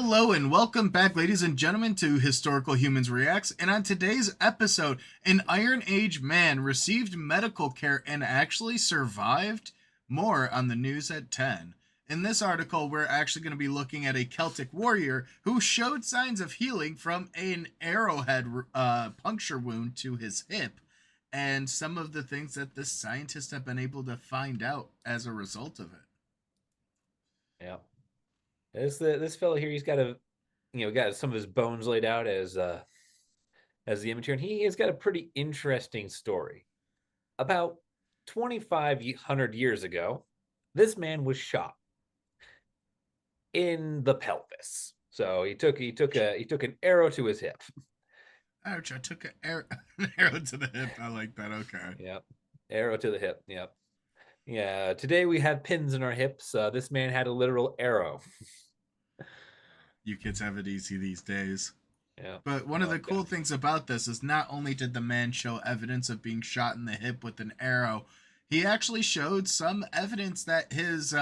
Hello and welcome back, ladies and gentlemen, to Historical Humans Reacts. And on today's episode, an Iron Age man received medical care and actually survived. More on the news at 10. In this article, we're actually going to be looking at a Celtic warrior who showed signs of healing from an arrowhead puncture wound to his hip, and some of the things that the scientists have been able to find out as a result of it. Yeah. This fellow here, he's got got some of his bones laid out as the image here, and he has got a pretty interesting story. About 2,500 years ago, this man was shot in the pelvis. So he took an arrow to his hip. Ouch, I took an arrow to the hip. I like that. Okay. Yep. Arrow to the hip. Yep. Yeah. Today we have pins in our hips. This man had a literal arrow. You kids have it easy these days. Yeah. But one of Oh, the cool things about this is not only did the man show evidence of being shot in the hip with an arrow, he actually showed some evidence that his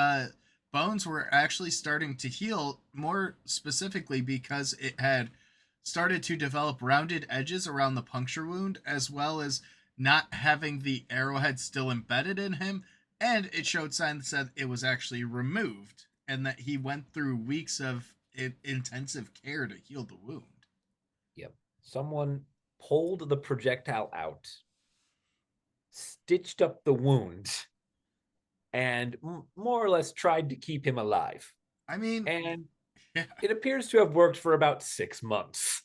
bones were actually starting to heal, more specifically because it had started to develop rounded edges around the puncture wound, as well as not having the arrowhead still embedded in him. And it showed signs that it was actually removed, and that he went through weeks of intensive care to heal the wound. yep. Someone pulled the projectile out, stitched up the wound, and more or less tried to keep him alive. I mean, And yeah, it appears to have worked for about 6 months.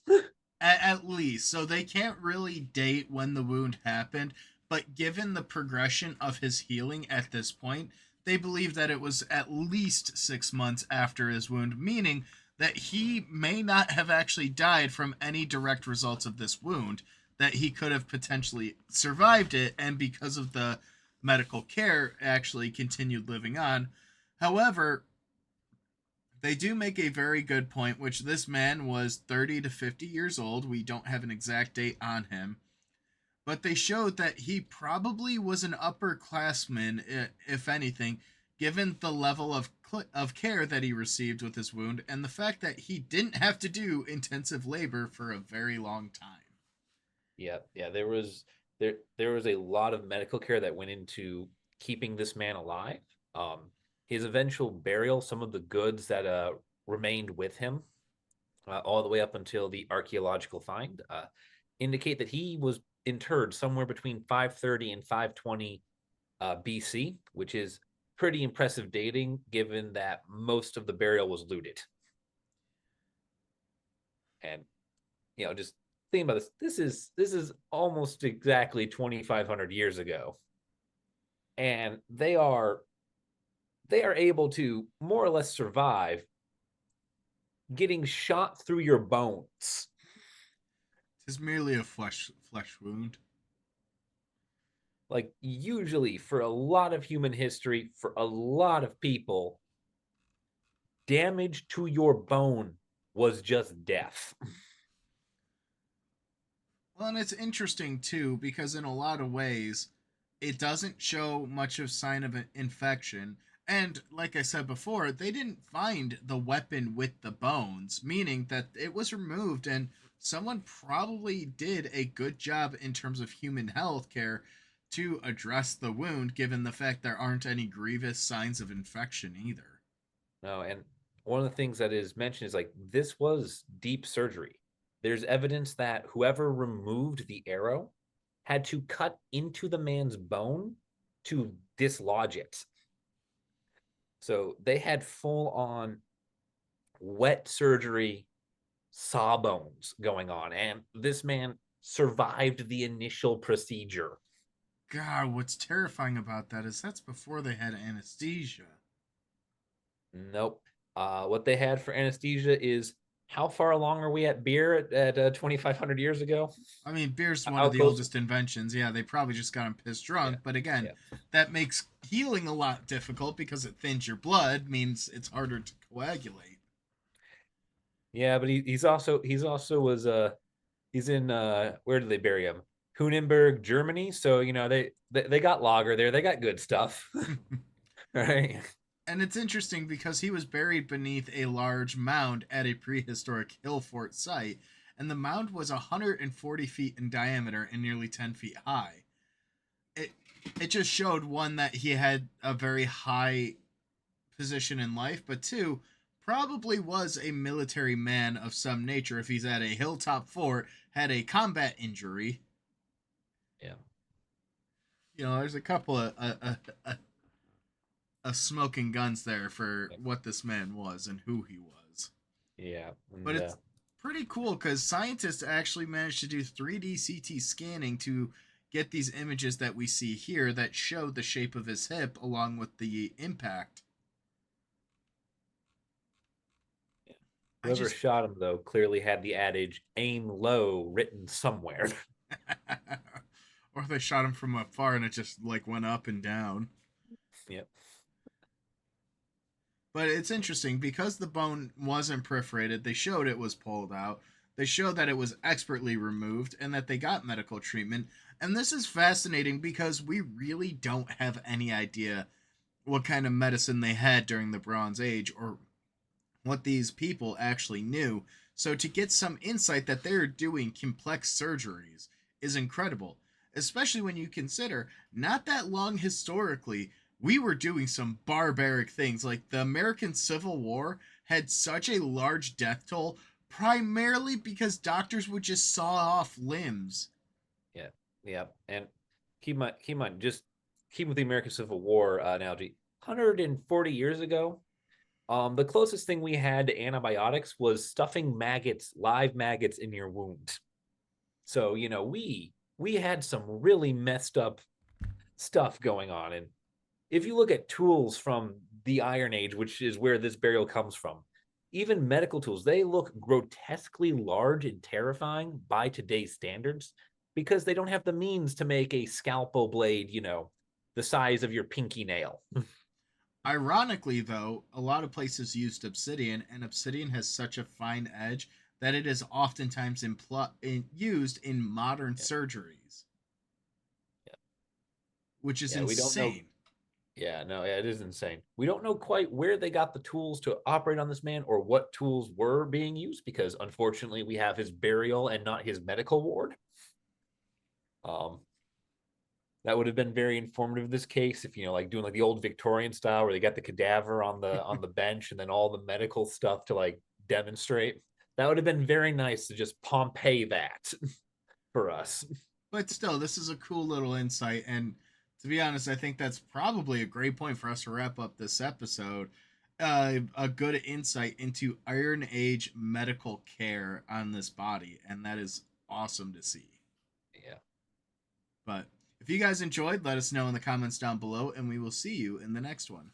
at least. So they can't really date when the wound happened, but given the progression of his healing at this point, they believe that it was at least 6 months after his wound, meaning that he may not have actually died from any direct results of this wound, that he could have potentially survived it, and because of the medical care, actually continued living on. However, they do make a very good point, which this man was 30 to 50 years old. We don't have an exact date on him, but they showed that he probably was an upperclassman, if anything, given the level of care that he received with his wound and the fact that he didn't have to do intensive labor for a very long time. Yeah, yeah. There was a lot of medical care that went into keeping this man alive. Um, his eventual burial, some of the goods that remained with him, all the way up until the archaeological find, indicate that he was interred somewhere between 530 and 520 BC, which is pretty impressive dating given that most of the burial was looted. And just think about this. This is almost exactly 2,500 years ago, and they are able to more or less survive getting shot through your bones. Tis merely a flesh wound. Like, usually for a lot of human history, for a lot of people, damage to your bone was just death. Well, and it's interesting too because in a lot of ways, it doesn't show much of sign of an infection. And like I said before, they didn't find the weapon with the bones, meaning that it was removed, and someone probably did a good job in terms of human health care to address the wound, given the fact there aren't any grievous signs of infection either. No, and one of the things that is mentioned is like this was deep surgery. There's evidence that whoever removed the arrow had to cut into the man's bone to dislodge it. So they had full on wet surgery sawbones going on, and this man survived the initial procedure. God, what's terrifying about that is that's before they had anesthesia. Nope. What they had for anesthesia is how far along are we at beer at 2,500 years ago? I mean, beer's one How of the close? oldest inventions. Yeah, they probably just got him pissed Yeah, drunk. But again, yeah, that makes healing a lot difficult because it thins your blood, means it's harder to coagulate. yeah. But he's also was he's in where did they bury him? Hunenberg, Germany. So they got lager there. They got good stuff, right? And it's interesting because he was buried beneath a large mound at a prehistoric hill fort site, and the mound was 140 feet in diameter and nearly 10 feet high. It it just showed, one, that he had a very high position in life, but two, probably was a military man of some nature if he's at a hilltop fort, had a combat injury. Yeah. There's a couple of smoking guns there for what this man was and who he was. Yeah. But And it's pretty cool because scientists actually managed to do 3D CT scanning to get these images that we see here that show the shape of his hip along with the impact. I whoever just shot him, though, clearly had the adage "aim low" written somewhere. or they shot him from afar and it just like went up and down. Yep. But it's interesting because the bone wasn't perforated, they showed it was pulled out. They showed that it was expertly removed and that they got medical treatment. And this is fascinating because we really don't have any idea what kind of medicine they had during the Bronze Age or what these people actually knew. So to get some insight that they're doing complex surgeries is incredible, especially when you consider not that long historically we were doing some barbaric things. Like the American Civil War had such a large death toll primarily because doctors would just saw off limbs. Yeah. Yeah. And keep in mind, just keep with the American Civil War analogy. 140 years ago, the closest thing we had to antibiotics was stuffing maggots, live maggots, in your wound. So we had some really messed up stuff going on. And if you look at tools from the Iron Age, which is where this burial comes from, even medical tools, they look grotesquely large and terrifying by today's standards because they don't have the means to make a scalpel blade, the size of your pinky nail. Ironically, though, a lot of places used obsidian, and obsidian has such a fine edge that it is oftentimes used in modern Yeah. surgeries, Yeah. which is Yeah, we don't know. insane. Yeah, no, yeah, it is insane. We don't know quite where they got the tools to operate on this man or what tools were being used because unfortunately we have his burial and not his medical ward. Um, that would have been very informative of this case if like doing like the old Victorian style where they got the cadaver on the bench and then all the medical stuff to like demonstrate. That would have been very nice to just Pompeii that for us. But still, this is a cool little insight. And to be honest, I think that's probably a great point for us to wrap up this episode. A good insight into Iron Age medical care on this body. And that is awesome to see. Yeah. But if you guys enjoyed, let us know in the comments down below, and we will see you in the next one.